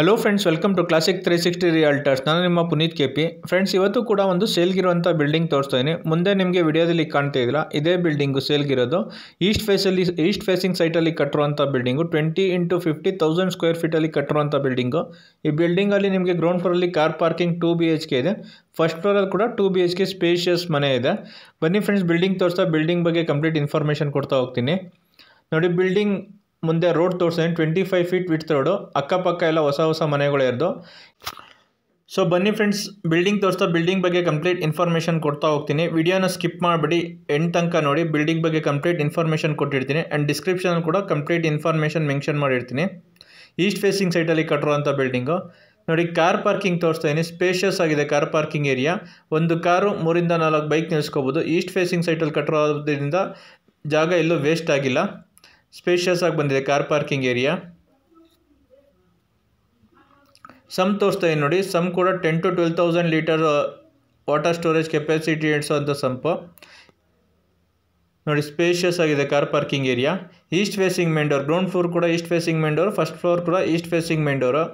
Hello friends, welcome to classic 360 realtors. ನಾನು ನಿಮ್ಮ Puneeth KP. Friends, ಇವತ್ತು ಕೂಡ ಒಂದು ಸೇಲ್ಗಿರುವಂಥ ಬಿಲ್ಡಿಂಗ್ ತೋರಿಸ್ತಾ ಇದ್ದೀನಿ. ಮುಂದೆ ನಿಮಗೆ ವಿಡಿಯೋದಲ್ಲಿ ಕಾಣ್ತಾ ಇದ್ದೀರಾ, ಇದೇ ಬಿಲ್ಡಿಂಗು ಸೇಲ್ಗಿರೋದು. ಈಸ್ಟ್ ಫೇಸಿಂಗ್ ಸೈಟಲ್ಲಿ ಕಟ್ಟಿರುವಂಥ ಬಿಲ್ಡಿಂಗು 20x50,000 ಸ್ಕ್ವೇರ್ ಫೀಟಲ್ಲಿ ಕಟ್ಟಿರುವಂಥ ಬಿಲ್ಡಿಂಗು. ಈ ಬಿಲ್ಡಿಂಗಲ್ಲಿ ನಿಮಗೆ ಗ್ರೌಂಡ್ ಫ್ಲೋರಲ್ಲಿ ಕಾರ್ ಪಾರ್ಕಿಂಗ್ 2 BHK ಇದೆ. ಫಸ್ಟ್ ಫ್ಲೋರಲ್ಲಿ ಕೂಡ 2 BHK ಸ್ಪೇಷಿಯಸ್ ಮನೆ ಇದೆ. ಬನ್ನಿ ಫ್ರೆಂಡ್ಸ್, ಬಿಲ್ಡಿಂಗ್ ತೋರಿಸ್ತಾ ಬಿಲ್ಡಿಂಗ್ ಬಗ್ಗೆ ಕಂಪ್ಲೀಟ್ ಇನ್ಫಾರ್ಮೇಷನ್ ಕೊಡ್ತಾ ಹೋಗ್ತೀನಿ. ನೋಡಿ, ಬಿಲ್ಡಿಂಗ್ ಮುಂದೆ ರೋಡ್ ತೋರಿಸ್ತೀನಿ. 25 ಫೀಟ್ ವಿಡ್ತ್ ರೋಡು. ಅಕ್ಕಪಕ್ಕ ಎಲ್ಲ ಹೊಸ ಮನೆಗಳು ಇರೋದು. ಸೊ ಬನ್ನಿ ಫ್ರೆಂಡ್ಸ್, ಬಿಲ್ಡಿಂಗ್ ತೋರಿಸ್ತಾ ಬಿಲ್ಡಿಂಗ್ ಬಗ್ಗೆ ಕಂಪ್ಲೀಟ್ ಇನ್ಫಾರ್ಮೇಷನ್ ಕೊಡ್ತಾ ಹೋಗ್ತೀನಿ. ವಿಡಿಯೋನ ಸ್ಕಿಪ್ ಮಾಡಿಬಿಡಿ, ಎಂಡ್ ತನಕ ನೋಡಿ. ಬಿಲ್ಡಿಂಗ್ ಬಗ್ಗೆ ಕಂಪ್ಲೀಟ್ ಇನ್ಫಾರ್ಮೇಷನ್ ಕೊಟ್ಟಿರ್ತೀನಿ ಆ್ಯಂಡ್ ಡಿಸ್ಕ್ರಿಪ್ಷನಲ್ಲಿ ಕೂಡ ಕಂಪ್ಲೀಟ್ ಇನ್ಫಾರ್ಮೇಷನ್ ಮೆನ್ಷನ್ ಮಾಡಿರ್ತೀನಿ. ಈಸ್ಟ್ ಫೇಸಿಂಗ್ ಸೈಟಲ್ಲಿ ಕಟ್ಟಿರುವಂಥ ಬಿಲ್ಡಿಂಗು. ನೋಡಿ, ಕಾರ್ ಪಾರ್ಕಿಂಗ್ ತೋರಿಸ್ತಾ ಇದ್ದೀನಿ. ಸ್ಪೇಷಿಯಸ್ ಆಗಿದೆ ಕಾರ್ ಪಾರ್ಕಿಂಗ್ ಏರಿಯಾ. ಒಂದು ಕಾರು 3 ಇಂದ 4 ಬೈಕ್ ನಿಲ್ಲಿಸ್ಕೋಬೋದು. ಈಸ್ಟ್ ಫೇಸಿಂಗ್ ಸೈಟಲ್ಲಿ ಕಟ್ಟಿರೋದ್ರಿಂದ ಜಾಗ ಎಲ್ಲೂ ವೇಸ್ಟ್ ಆಗಿಲ್ಲ. ಸ್ಪೇಷಿಯಸ್ ಆಗಿ ಬಂದಿದೆ ಕಾರ್ ಪಾರ್ಕಿಂಗ್ ಏರಿಯಾ. ಸಮ್ ತೋರಿಸ್ತಾ ಇದ್ದೀನಿ ನೋಡಿ. ಸಮ್ ಕೂಡ 10,000 to 12,000 litre water storage capacity ಇಡಿಸೋಂಥ ಸಂಪು ನೋಡಿ. ಸ್ಪೇಷಿಯಸ್ ಆಗಿದೆ car parking area. East facing main door. Ground floor ಕೂಡ east facing main door, first floor ಕೂಡ east facing main door.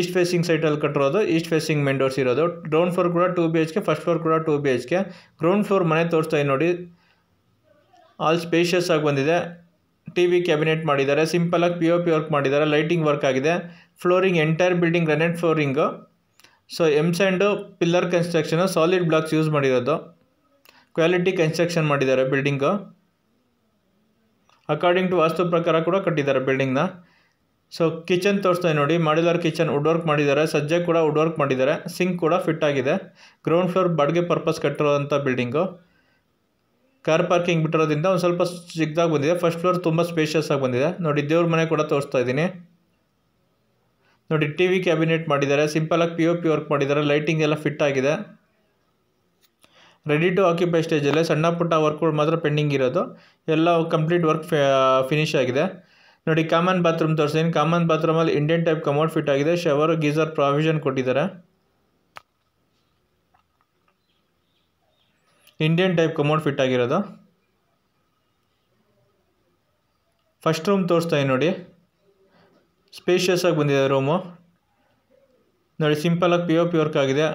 East facing ಸೈಟಲ್ಲಿ ಕಟ್ಟಿರೋದು ಈಸ್ಟ್ ಫೇಸಿಂಗ್ ಮೇನ್ ಡೋರ್ಸ್ ಇರೋದು. Ground floor ಕೂಡ 2 BHK, first floor ಕೂಡ 2 BHK. Ground floor ಮನೆ ತೋರಿಸ್ತಾ ಇದ್ದೀನಿ ನೋಡಿ. ಆಲ್ ಸ್ಪೇಷಿಯಸ್ ಆಗಿ ಬಂದಿದೆ. TV ಕ್ಯಾಬಿನೆಟ್ ಮಾಡಿದ್ದಾರೆ. ಸಿಂಪಲಾಗಿ POP ವರ್ಕ್ ಮಾಡಿದ್ದಾರೆ. ಲೈಟಿಂಗ್ ವರ್ಕ್ ಆಗಿದೆ. Flooring entire building granite flooring. So sand pillar construction, solid blocks use ಮಾಡಿರೋದು. ಕ್ವಾಲಿಟಿ ಕನ್ಸ್ಟ್ರಕ್ಷನ್ ಮಾಡಿದ್ದಾರೆ ಬಿಲ್ಡಿಂಗು. ಅಕಾರ್ಡಿಂಗ್ ಟು ವಾಸ್ತು ಪ್ರಕಾರ ಕೂಡ ಕಟ್ಟಿದ್ದಾರೆ ಬಿಲ್ಡಿಂಗ್ನ. ಸೊ ಕಿಚನ್ ತೋರಿಸ್ತಾ ನೋಡಿ. ಮಾಡ್ಯುಲರ್ ಕಿಚನ್ ವುಡ್ ವರ್ಕ್ ಮಾಡಿದ್ದಾರೆ. ಸಜ್ಜೆ ಕೂಡ ವುಡ್ ವರ್ಕ್ ಮಾಡಿದ್ದಾರೆ. ಸಿಂಕ್ ಕೂಡ ಫಿಟ್ ಆಗಿದೆ. ಗ್ರೌಂಡ್ ಫ್ಲೋರ್ ಬಾಡಿಗೆ ಪರ್ಪಸ್ ಕಟ್ಟಿರೋಂಥ ಬಿಲ್ಡಿಂಗು. ಕಾರ್ ಪಾರ್ಕಿಂಗ್ ಬಿಟ್ಟಿರೋದ್ರಿಂದ ಒಂದು ಸ್ವಲ್ಪ ಚಿಕ್ಕದಾಗಿ ಬಂದಿದೆ. ಫಸ್ಟ್ ಫ್ಲೋರ್ ತುಂಬ ಸ್ಪೇಷಿಯಸ್ ಆಗಿ ಬಂದಿದೆ. ನೋಡಿ, ದೇವ್ರ ಮನೆ ಕೂಡ ತೋರಿಸ್ತಾ ಇದ್ದೀನಿ. ನೋಡಿ, TV ಕ್ಯಾಬಿನೆಟ್ ಮಾಡಿದ್ದಾರೆ. ಸಿಂಪಲಾಗಿ POP ವರ್ಕ್ ಮಾಡಿದ್ದಾರೆ. ಲೈಟಿಂಗ್ ಎಲ್ಲ ಫಿಟ್ ಆಗಿದೆ. ರೆಡಿ ಟು ಆಕ್ಯುಪೈ ಸ್ಟೇಜಲ್ಲೇ. ಸಣ್ಣ ಪುಟ್ಟ ವರ್ಕ್ಗಳು ಮಾತ್ರ ಪೆಂಡಿಂಗ್ ಇರೋದು. ಎಲ್ಲ ಕಂಪ್ಲೀಟ್ ವರ್ಕ್ ಫಿನಿಶ್ ಆಗಿದೆ. ನೋಡಿ, ಕಾಮನ್ ಬಾತ್ರೂಮ್ ತೋರಿಸ್ತೀನಿ. ಕಾಮನ್ ಬಾತ್ರೂಮಲ್ಲಿ ಇಂಡಿಯನ್ ಟೈಪ್ ಕಮೋಡ್ ಫಿಟ್ ಆಗಿದೆ. ಶವರ್ ಗೀಸರ್ ಪ್ರಾವಿಷನ್ ಕೊಟ್ಟಿದ್ದಾರೆ. ಇಂಡಿಯನ್ ಟೈಪ್ ಕಮೋಡ್ ಫಿಟ್ ಆಗಿರೋದು. ಫಸ್ಟ್ ರೂಮ್ ತೋರಿಸ್ತಾ ನೋಡಿ. ಸ್ಪೇಷಿಯಸ್ ಆಗಿ ಬಂದಿದೆ ರೂಮು. ನೋಡಿ, ಸಿಂಪಲಾಗಿ POP ವರ್ಕ್ ಆಗಿದೆ.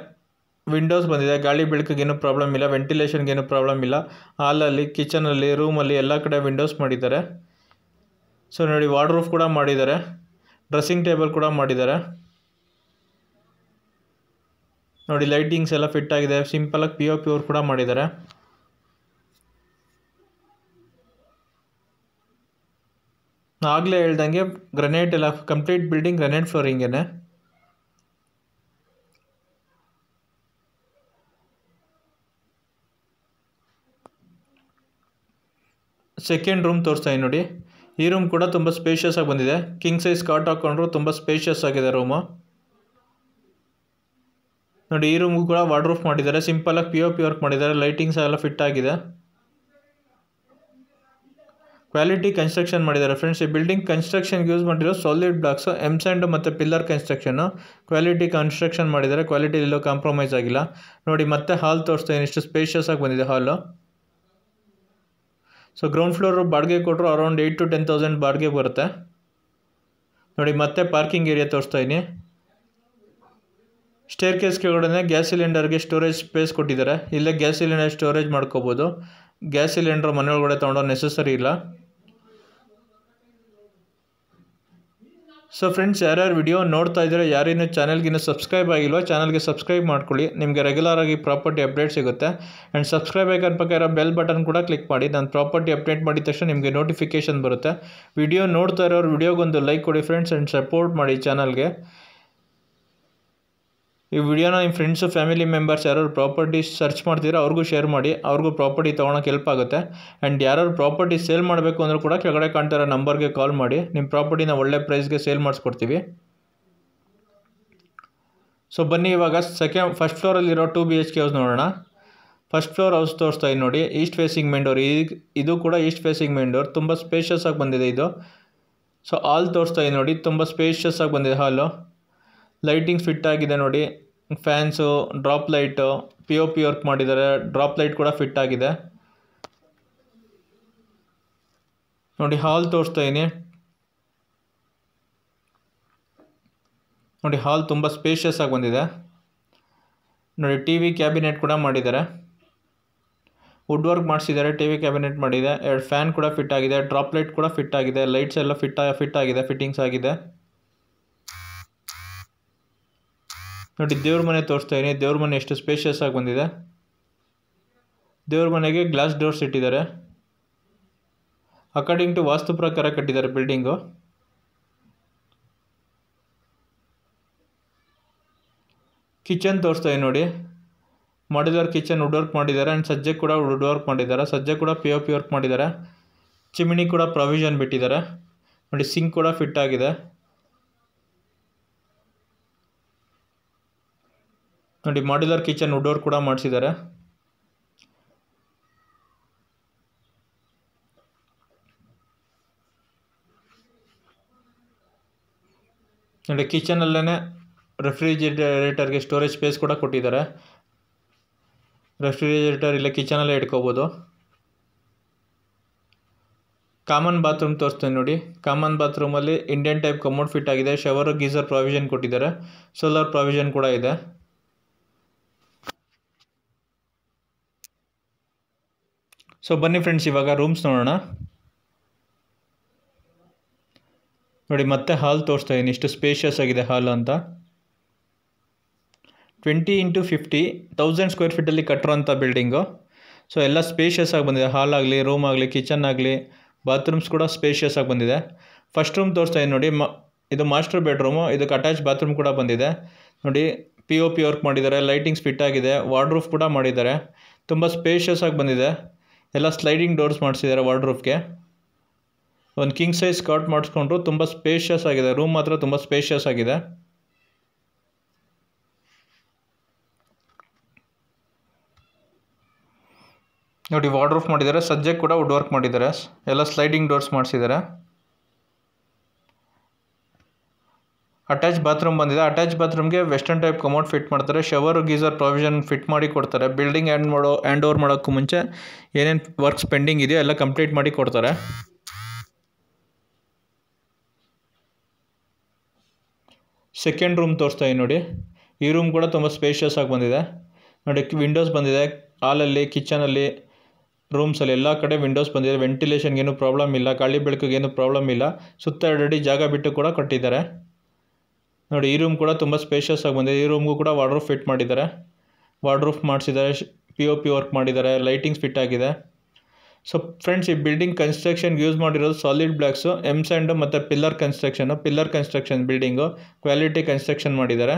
ವಿಂಡೋಸ್ ಬಂದಿದೆ. ಗಾಳಿ ಬೆಳಕಿಗೇನು ಪ್ರಾಬ್ಲಮ್ ಇಲ್ಲ. ವೆಂಟಿಲೇಷನ್ಗೇನು ಪ್ರಾಬ್ಲಮ್ ಇಲ್ಲ. ಹಾಲಲ್ಲಿ, ಕಿಚನಲ್ಲಿ, ರೂಮಲ್ಲಿ ಎಲ್ಲ ಕಡೆ ವಿಂಡೋಸ್ ಮಾಡಿದ್ದಾರೆ. ಸೊ ನೋಡಿ, ವಾರ್ಡ್ರೋಬ್ ಕೂಡ ಮಾಡಿದ್ದಾರೆ. ಡ್ರೆಸ್ಸಿಂಗ್ ಟೇಬಲ್ ಕೂಡ ಮಾಡಿದ್ದಾರೆ. ನೋಡಿ, ಲೈಟಿಂಗ್ಸ್ ಎಲ್ಲ ಫಿಟ್ ಆಗಿದೆ. ಸಿಂಪಲಾಗಿ POP ವರ್ಕ್ ಕೂಡ ಮಾಡಿದ್ದಾರೆ. ಆಗಲೇ ಹೇಳ್ದಂಗೆ ಗ್ರನೈಟ್ ಎಲ್ಲ ಕಂಪ್ಲೀಟ್ ಬಿಲ್ಡಿಂಗ್ ಗ್ರನೈಟ್ ಫ್ಲೋರಿಂಗೇನೆ. ಸೆಕೆಂಡ್ ರೂಮ್ ತೋರಿಸ್ತಾ ನೋಡಿ. ಈ ರೂಮ್ ಕೂಡ ತುಂಬ ಸ್ಪೇಷಿಯಸ್ ಆಗಿ ಬಂದಿದೆ. ಕಿಂಗ್ ಸೈಜ್ ಕಾಟ್ ಹಾಕೊಂಡ್ರು ತುಂಬ ಸ್ಪೇಷಿಯಸ್ ಆಗಿದೆ ರೂಮು. ನೋಡಿ, ಈ ರೂಮ್ಗೂ ಕೂಡ ವಾರ್ಡ್ರೋಬ್ ಮಾಡಿದ್ದಾರೆ. ಸಿಂಪಲಾಗಿ POP ವರ್ಕ್ ಮಾಡಿದ್ದಾರೆ. ಲೈಟಿಂಗ್ಸ್ ಎಲ್ಲ ಫಿಟ್ ಆಗಿದೆ. ಕ್ವಾಲಿಟಿ ಕನ್ಸ್ಟ್ರಕ್ಷನ್ ಮಾಡಿದ್ದಾರೆ ಫ್ರೆಂಡ್ಸ್. ಈ ಬಿಲ್ಡಿಂಗ್ ಕನ್ಸ್ಟ್ರಕ್ಷನ್ಗೆ ಯೂಸ್ ಮಾಡಿರೋ ಸಾಲಿಡ್ ಬ್ಲಾಕ್ಸು, ಸ್ಯಾಂಡು ಮತ್ತು ಪಿಲ್ಲರ್ ಕನ್ಸ್ಟ್ರಕ್ಷನ್ನು. ಕ್ವಾಲಿಟಿ ಕನ್ಸ್ಟ್ರಕ್ಷನ್ ಮಾಡಿದ್ದಾರೆ. ಕ್ವಾಲಿಟಿ ಎಲ್ಲೋ ಕಾಂಪ್ರಮೈಸ್ ಆಗಿಲ್ಲ. ನೋಡಿ, ಮತ್ತೆ ಹಾಲ್ ತೋರಿಸ್ತೀನಿ. ಇಷ್ಟು ಸ್ಪೇಷಿಯಸ್ ಆಗಿ ಬಂದಿದೆ ಹಾಲು. ಸೊ ಗ್ರೌಂಡ್ ಫ್ಲೋರು ಬಾಡಿಗೆ ಕೊಟ್ಟರು ಅರೌಂಡ್ 8,000 to 10,000 ಬಾಡಿಗೆ ಬರುತ್ತೆ. ನೋಡಿ, ಮತ್ತೆ ಪಾರ್ಕಿಂಗ್ ಏರಿಯಾ ತೋರಿಸ್ತಾ ಇದ್ದೀನಿ. ಸ್ಟೇರ್ ಕೇಸ್ ಕೆಳಗಡೆ ಗ್ಯಾಸ್ ಸಿಲಿಂಡರ್ಗೆ ಸ್ಟೋರೇಜ್ ಸ್ಪೇಸ್ ಕೊಟ್ಟಿದ್ದಾರೆ. ಇಲ್ಲೇ ಗ್ಯಾಸ್ ಸಿಲಿಂಡರ್ ಸ್ಟೋರೇಜ್ ಮಾಡ್ಕೋಬೋದು. ಗ್ಯಾಸ್ ಸಿಲಿಂಡರ್ ಮನೆ ಒಳಗಡೆ ತೊಗೊಂಡೋ ನೆಸೆಸರಿ ಇಲ್ಲ. ಸೊ ಫ್ರೆಂಡ್ಸ್, ಯಾರ್ಯಾರು ವಿಡಿಯೋ ನೋಡ್ತಾ ಇದ್ದಾರೆ, ಯಾರೇನು ಚಾನಲ್ಗಿನ್ನೂ ಸಬ್ಸ್ಕ್ರೈಬ್ ಆಗಿಲ್ವೋ ಚಾನಲ್ಗೆ ಸಬ್ಸ್ಕ್ರೈಬ್ ಮಾಡ್ಕೊಳ್ಳಿ. ನಿಮಗೆ ರೆಗ್ಯುಲರ್ ಆಗಿ ಪ್ರಾಪರ್ಟಿ ಅಪ್ಡೇಟ್ ಸಿಗುತ್ತೆ. ಆ್ಯಂಡ್ ಸಬ್ಸ್ಕ್ರೈಬ್ ಆಗೋ ಪಕ್ಕ ಬೆಲ್ ಬಟನ್ ಕೂಡ ಕ್ಲಿಕ್ ಮಾಡಿ. ನಾನು ಪ್ರಾಪರ್ಟಿ ಅಪ್ಡೇಟ್ ಮಾಡಿದ ತಕ್ಷಣ ನಿಮಗೆ ನೋಟಿಫಿಕೇಷನ್ ಬರುತ್ತೆ. ವಿಡಿಯೋ ನೋಡ್ತಾ ಇರೋರು ವಿಡಿಯೋಗೊಂದು ಲೈಕ್ ಕೊಡಿ ಫ್ರೆಂಡ್ಸ್ ಆ್ಯಂಡ್ ಸಪೋರ್ಟ್ ಮಾಡಿ ಚಾನಲ್ಗೆ. ಈ ವಿಡಿಯೋನ ನಿಮ್ಮ ಫ್ರೆಂಡ್ಸು, ಫ್ಯಾಮಿಲಿ ಮೆಂಬರ್ಸ್ ಯಾರು ಪ್ರಾಪರ್ಟಿ ಸರ್ಚ್ ಮಾಡ್ತೀರೋ ಅವ್ರಿಗೂ ಶೇರ್ ಮಾಡಿ. ಅವ್ರಿಗೂ ಪ್ರಾಪರ್ಟಿ ತೊಗೊಳಕ್ಕೆ ಹೆಲ್ಪ್ ಆಗುತ್ತೆ. ಆ್ಯಂಡ್ ಯಾರು ಪ್ರಾಪರ್ಟಿ ಸೇಲ್ ಮಾಡಬೇಕು ಅಂದರೂ ಕೂಡ ಕೆಳಗಡೆ ಕಾಣ್ತಿರೋ ನಂಬರ್ಗೆ ಕಾಲ್ ಮಾಡಿ. ನಿಮ್ಮ ಪ್ರಾಪರ್ಟಿನ ಒಳ್ಳೆ ಪ್ರೈಸ್ಗೆ ಸೇಲ್ ಮಾಡಿಸ್ಕೊಡ್ತೀವಿ. ಸೊ ಬನ್ನಿ, ಇವಾಗ ಫಸ್ಟ್ ಫ್ಲೋರಲ್ಲಿರೋ 2 BHK ಹೌಸ್ ನೋಡೋಣ. ಫಸ್ಟ್ ಫ್ಲೋರ್ ಹೌಸ್ ತೋರಿಸ್ತಾ ಇದ್ದೀನಿ ನೋಡಿ. East facing main door. ಇದು ಕೂಡ ಈಸ್ಟ್ ಫೇಸಿಂಗ್ ಮೇನ್ ಡೋರ್. ತುಂಬ ಸ್ಪೇಷಿಯಸ್ ಆಗಿ ಬಂದಿದೆ ಇದು. ಸೊ ಹಾಲ್ ತೋರಿಸ್ತಾ ಇದ್ದೀನಿ ನೋಡಿ. ತುಂಬ ಸ್ಪೇಷಿಯಸ್ ಆಗಿ ಬಂದಿದೆ ಹಾಲು. ಲೈಟಿಂಗ್ಸ್ ಫಿಟ್ ಆಗಿದೆ ನೋಡಿ. Fans, drop light, POP work ಮಾಡಿದ್ದಾರೆ. ಡ್ರಾಪ್ ಲೈಟ್ ಕೂಡ ಫಿಟ್ ಆಗಿದೆ. ನೋಡಿ, ಹಾಲ್ ತೋರಿಸ್ತಾ ಇದ್ದೀನಿ. ನೋಡಿ ಹಾಲ್ ತುಂಬ ಸ್ಪೇಷಿಯಸ್ ಆಗಿ ಬಂದಿದೆ. ನೋಡಿ ಟಿ ವಿ ಕ್ಯಾಬಿನೆಟ್ ಕೂಡ ಮಾಡಿದ್ದಾರೆ, ವುಡ್ ವರ್ಕ್ ಮಾಡಿಸಿದ್ದಾರೆ, ಟಿ ವಿ ಕ್ಯಾಬಿನೆಟ್ ಮಾಡಿದೆ, 2 ಫ್ಯಾನ್ ಕೂಡ ಫಿಟ್ ಆಗಿದೆ, ಡ್ರಾಪ್ ಲೈಟ್ ಕೂಡ ಫಿಟ್ ಆಗಿದೆ, ಲೈಟ್ಸ್ ಎಲ್ಲ ಫಿಟ್ ಆಗಿದೆ, ಫಿಟ್ಟಿಂಗ್ಸ್ ಆಗಿದೆ. ನೋಡಿ ದೇವ್ರ ಮನೆ ತೋರಿಸ್ತಾ ಇದೀನಿ. ದೇವ್ರ ಮನೆ ಎಷ್ಟು ಸ್ಪೇಷಿಯಸ್ ಆಗಿ ಬಂದಿದೆ. ದೇವ್ರ ಮನೆಗೆ ಗ್ಲಾಸ್ ಡೋರ್ಸ್ ಇಟ್ಟಿದ್ದಾರೆ. ಅಕಾರ್ಡಿಂಗ್ ಟು ವಾಸ್ತು ಪ್ರಕಾರ ಕಟ್ಟಿದ್ದಾರೆ ಬಿಲ್ಡಿಂಗು. ಕಿಚನ್ ತೋರಿಸ್ತಾ ಇದೆ ನೋಡಿ, ಮಾಡ್ಯುಲರ್ ಕಿಚನ್ ವುಡ್ ವರ್ಕ್ ಮಾಡಿದ್ದಾರೆ ಆ್ಯಂಡ್ ಸಜ್ಜೆ ಕೂಡ ವುಡ್ ವರ್ಕ್ ಮಾಡಿದ್ದಾರೆ, ಸಜ್ಜೆ ಕೂಡ POP ವರ್ಕ್ ಮಾಡಿದ್ದಾರೆ. ಚಿಮಿನಿ ಕೂಡ ಪ್ರಾವಿಷನ್ ಬಿಟ್ಟಿದ್ದಾರೆ. ನೋಡಿ ಸಿಂಕ್ ಕೂಡ ಫಿಟ್ ಆಗಿದೆ. ನೋಡಿ ಮಾಡ್ಯುಲರ್ ಕಿಚನ್ ವುಡ್ ವರ್ಕ್ ಕೂಡ ಮಾಡಿಸಿದ್ದಾರೆ. ನೋಡಿ ಕಿಚನಲ್ಲೇ ರೆಫ್ರಿಜಿರೇಟರ್ಗೆ ಸ್ಟೋರೇಜ್ ಸ್ಪೇಸ್ ಕೂಡ ಕೊಟ್ಟಿದ್ದಾರೆ. ರೆಫ್ರಿಜಿರೇಟರ್ ಇಲ್ಲ ಕಿಚನಲ್ಲೇ ಇಟ್ಕೋಬೋದು. ಕಾಮನ್ ಬಾತ್ರೂಮ್ ತೋರಿಸ್ತೀನಿ ನೋಡಿ. ಕಾಮನ್ ಬಾತ್ರೂಮಲ್ಲಿ ಇಂಡಿಯನ್ ಟೈಪ್ ಕಮೋಡ್ ಫಿಟ್ ಆಗಿದೆ, ಶವರ್ ಗೀಸರ್ ಪ್ರಾವಿಷನ್ ಕೊಟ್ಟಿದ್ದಾರೆ, ಸೋಲಾರ್ ಪ್ರಾವಿಷನ್ ಕೂಡ ಇದೆ. ಸೊ ಬನ್ನಿ ಫ್ರೆಂಡ್ಸ್, ಇವಾಗ ರೂಮ್ಸ್ ನೋಡೋಣ. ನೋಡಿ ಮತ್ತೆ ಹಾಲ್ ತೋರಿಸ್ತಾ ಇದ್ದೀನಿ, ಇಷ್ಟು ಸ್ಪೇಷಿಯಸ್ ಆಗಿದೆ ಹಾಲ್ ಅಂತ. 20x50 1000 ಸ್ಕ್ವೇರ್ ಫೀಟಲ್ಲಿ ಕಟ್ಟಿರೋಂಥ ಬಿಲ್ಡಿಂಗು. ಸೊ ಎಲ್ಲ ಸ್ಪೇಷಿಯಸ್ ಆಗಿ ಬಂದಿದೆ, ಹಾಲ್ ಆಗಲಿ, ರೂಮ್ ಆಗಲಿ, ಕಿಚನ್ ಆಗಲಿ, ಬಾತ್ರೂಮ್ಸ್ ಕೂಡ ಸ್ಪೇಷಿಯಸ್ ಆಗಿ ಬಂದಿದೆ. ಫಸ್ಟ್ ರೂಮ್ ತೋರಿಸ್ತಾ ಇದ್ದೀನಿ ನೋಡಿ, ಇದು ಮಾಸ್ಟರ್ ಬೆಡ್ರೂಮು, ಇದಕ್ಕೆ ಅಟ್ಯಾಚ್ ಬಾತ್ರೂಮ್ ಕೂಡ ಬಂದಿದೆ. ನೋಡಿ POP ವರ್ಕ್ ಮಾಡಿದ್ದಾರೆ, ಲೈಟಿಂಗ್ಸ್ ಫಿಟ್ ಆಗಿದೆ, ವಾರ್ಡ್ರೂಫ್ ಕೂಡ ಮಾಡಿದ್ದಾರೆ. ತುಂಬ ಸ್ಪೇಷಿಯಸ್ ಆಗಿ ಬಂದಿದೆ. ಎಲ್ಲ ಸ್ಲೈಡಿಂಗ್ ಡೋರ್ಸ್ ಮಾಡಿಸಿದ್ದಾರೆ ವಾರ್ಡ್ರೂಫ್ಗೆ. ಒಂದು ಕಿಂಗ್ ಸೈಜ್ ಕಾಟ್ ಮಾಡಿಸ್ಕೊಂಡ್ರು, ತುಂಬ ಸ್ಪೇಷಿಯಸ್ ಆಗಿದೆ. ರೂಮ್ ಮಾತ್ರ ತುಂಬ ಸ್ಪೇಷಿಯಸ್ ಆಗಿದೆ. ನೋಡಿ ವಾರ್ಡ್ರೂಫ್ ಮಾಡಿದ್ದಾರೆ, ಸಜ್ಜೆ ಕೂಡ ವುಡ್ ವರ್ಕ್ ಮಾಡಿದ್ದಾರೆ, ಎಲ್ಲ ಸ್ಲೈಡಿಂಗ್ ಡೋರ್ಸ್ ಮಾಡಿಸಿದ್ದಾರೆ. ಅಟ್ಯಾಚ್ ಬಾತ್ರೂಮ್ ಬಂದಿದೆ. ಅಟ್ಯಾಚ್ ಬಾತ್ರೂಮ್ಗೆ ವೆಸ್ಟರ್ನ್ ಟೈಪ್ ಕಮೋಡ್ ಫಿಟ್ ಮಾಡ್ತಾರೆ, ಶವರ್ ಗೀಸರ್ ಪ್ರಾವಿಷನ್ ಫಿಟ್ ಮಾಡಿ ಕೊಡ್ತಾರೆ. ಬಿಲ್ಡಿಂಗ್ ಹ್ಯಾಂಡ್ ಓವರ್ ಮಾಡೋಕ್ಕೂ ಮುಂಚೆ ಏನೇನು ವರ್ಕ್ಸ್ ಪೆಂಡಿಂಗ್ ಇದೆಯೋ ಎಲ್ಲ ಕಂಪ್ಲೀಟ್ ಮಾಡಿ ಕೊಡ್ತಾರೆ. ಸೆಕೆಂಡ್ ರೂಮ್ ತೋರಿಸ್ತಾ ಇದ್ದೀನಿ ನೋಡಿ. ಈ ರೂಮ್ ಕೂಡ ತುಂಬ ಸ್ಪೇಷಿಯಸ್ ಆಗಿ ಬಂದಿದೆ. ನೋಡಿ ವಿಂಡೋಸ್ ಬಂದಿದೆ, ಹಾಲಲ್ಲಿ, ಕಿಚನಲ್ಲಿ, ರೂಮ್ಸಲ್ಲಿ ಎಲ್ಲ ಕಡೆ ವಿಂಡೋಸ್ ಬಂದಿದೆ. ವೆಂಟಿಲೇಷನ್ಗೇನು ಪ್ರಾಬ್ಲಮ್ ಇಲ್ಲ, ಗಾಳಿ ಬೆಳಕಿಗೇನು ಪ್ರಾಬ್ಲಮ್ ಇಲ್ಲ. ಸುತ್ತ 2 ಅಡಿ ಜಾಗ ಬಿಟ್ಟು ಕೂಡ ಕಟ್ಟಿದ್ದಾರೆ. ನೋಡಿ ಈ ರೂಮ್ ಕೂಡ ತುಂಬ ಸ್ಪೇಷಿಯಸ್ ಆಗಿ ಬಂದಿದೆ. ಈ ರೂಮ್ಗೂ ಕೂಡ ವಾರ್ಡ್ರೂಫ್ ಫಿಟ್ ಮಾಡಿದ್ದಾರೆ, ವಾರ್ಡ್ರೂಫ್ ಮಾಡಿಸಿದ್ದಾರೆ, POP ವರ್ಕ್ ಮಾಡಿದ್ದಾರೆ, ಲೈಟಿಂಗ್ಸ್ ಫಿಟ್ ಆಗಿದೆ. ಸೊ ಫ್ರೆಂಡ್ಸ್, ಈ ಬಿಲ್ಡಿಂಗ್ ಕನ್ಸ್ಟ್ರಕ್ಷನ್ಗೆ ಯೂಸ್ ಮಾಡಿರೋದು ಸಾಲಿಡ್ ಬ್ಲಾಕ್ಸು, M-ಸ್ಯಾಂಡು ಮತ್ತು pillar construction building quality construction ಮಾಡಿದ್ದಾರೆ.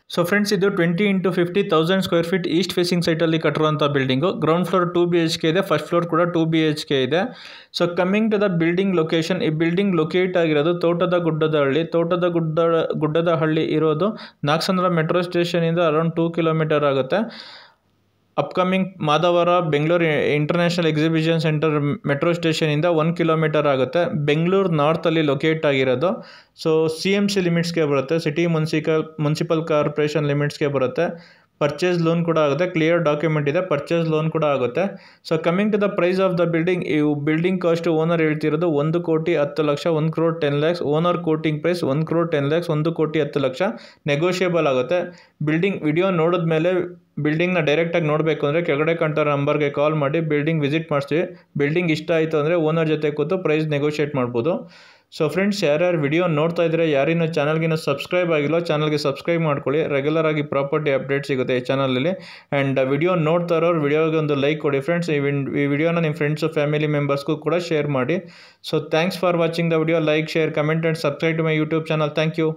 ಸೊ ಫ್ರೆಂಡ್ಸ್, ಇದು 20x50 1000 square feet east facing ಸೈಟಲ್ಲಿ ಕಟ್ಟಿರುವಂಥ ಬಿಲ್ಡಿಂಗು. ಗ್ರೌಂಡ್ ಫ್ಲೋರ್ 2 BHK ಇದೆ, ಫಸ್ಟ್ ಫ್ಲೋರ್ ಕೂಡ 2 BHK ಇದೆ. So coming to the building location, ಈ ಬಿಲ್ಡಿಂಗ್ ಲೊಕೇಟ್ ಆಗಿರೋದು ಗುಡ್ಡದ ಹಳ್ಳಿ ಇರೋದು ನಾಗಸಂದ್ರ ಮೆಟ್ರೋ ಸ್ಟೇಷನಿಂದ ಅರೌಂಡ್ 2 ಕಿಲೋಮೀಟರ್ ಆಗುತ್ತೆ. Upcoming Madavara Bengaluru international exhibition centre metro ಸ್ಟೇಷನಿಂದ 1 ಕಿಲೋಮೀಟರ್ ಆಗುತ್ತೆ. ಬೆಂಗಳೂರು ನಾರ್ತಲ್ಲಿ ಲೊಕೇಟ್ ಆಗಿರೋದು. ಸೊ CMC ಲಿಮಿಟ್ಸ್ಗೆ ಬರುತ್ತೆ, ಸಿಟಿ ಮುನ್ಸಿಪಲ್ ಕಾರ್ಪೊರೇಷನ್ ಲಿಮಿಟ್ಸ್ಗೆ ಬರುತ್ತೆ. ಪರ್ಚೇಸ್ ಲೋನ್ ಕೂಡ ಆಗುತ್ತೆ, ಕ್ಲಿಯರ್ ಡಾಕ್ಯುಮೆಂಟ್ ಇದೆ, ಪರ್ಚೇಸ್ ಲೋನ್ ಕೂಡ ಆಗುತ್ತೆ. So coming to the price of the building, ಈ ಬಿಲ್ಡಿಂಗ್ ಕಾಸ್ಟ್ ಓನರ್ ಹೇಳ್ತಿರೋದು 1,10,00,000, 1,10,00,000. ಓನರ್ ಕೋಟಿಂಗ್ ಪ್ರೈಸ್ 1,10,00,000, 1,10,00,000 ನೆಗೋಷಿಯಬಲ್ ಆಗುತ್ತೆ. ಬಿಲ್ಡಿಂಗ್ ವಿಡಿಯೋ ನೋಡಿದ್ಮೇಲೆ ಬಿಲ್ಡಿಂಗ್ನ ಡೈರೆಕ್ಟಾಗಿ ನೋಡಬೇಕು ಅಂದರೆ ಕೆಳಗಡೆ ಕಾಣ್ತಾ ನಂಬರ್ಗೆ ಕಾಲ್ ಮಾಡಿ ಬಿಲ್ಡಿಂಗ್ ವಿಸಿಟ್ ಮಾಡಿಸ್ತೀವಿ. ಬಿಲ್ಡಿಂಗ್ ಇಷ್ಟ ಆಯಿತು ಅಂದರೆ ಓನರ್ ಜೊತೆ ಕೂತು ಪ್ರೈಸ್ ನೆಗೋಷಿಯೇಟ್ ಮಾಡ್ಬೋದು. ಸೊ ಫ್ರೆಂಡ್ಸ್, ಯಾರ್ಯಾರು ವಿಡಿಯೋ ನೋಡ್ತಾ ಇದ್ದರೆ, ಯಾರಿನ್ನೂ ಚಾನಲ್ಗಿನ್ನೂ ಸಬ್ಸ್ಕ್ರೈಬ್ ಆಗಿಲ್ಲ, ಚಾನಲ್ಗೆ ಸಬ್ಸ್ಕ್ರೈಬ್ ಮಾಡ್ಕೊಳ್ಳಿ. ರೆಗ್ಯುಲರ್ ಆಗಿ ಪ್ರಾಪರ್ಟಿ ಅಪ್ಡೇಟ್ ಸಿಗುತ್ತೆ ಈ ಚಾನಲಲ್ಲಿ. ಆ್ಯಂಡ್ ವಿಡಿಯೋ ನೋಡ್ತಾ ಇರೋರು ವಿಡಿಯೋಗೆ ಒಂದು ಲೈಕ್ ಕೊಡಿ ಫ್ರೆಂಡ್ಸ್. ಈ ವಿಡಿಯೋನ ನಿಮ್ಮ ಫ್ರೆಂಡ್ಸು ಫ್ಯಾಮಿಲಿ ಮೆಂಬರ್ಸ್ಗೂ ಕೂಡ ಶೇರ್ ಮಾಡಿ. So thanks for watching the video. Like, share, comment and subscribe to my YouTube channel. Thank you.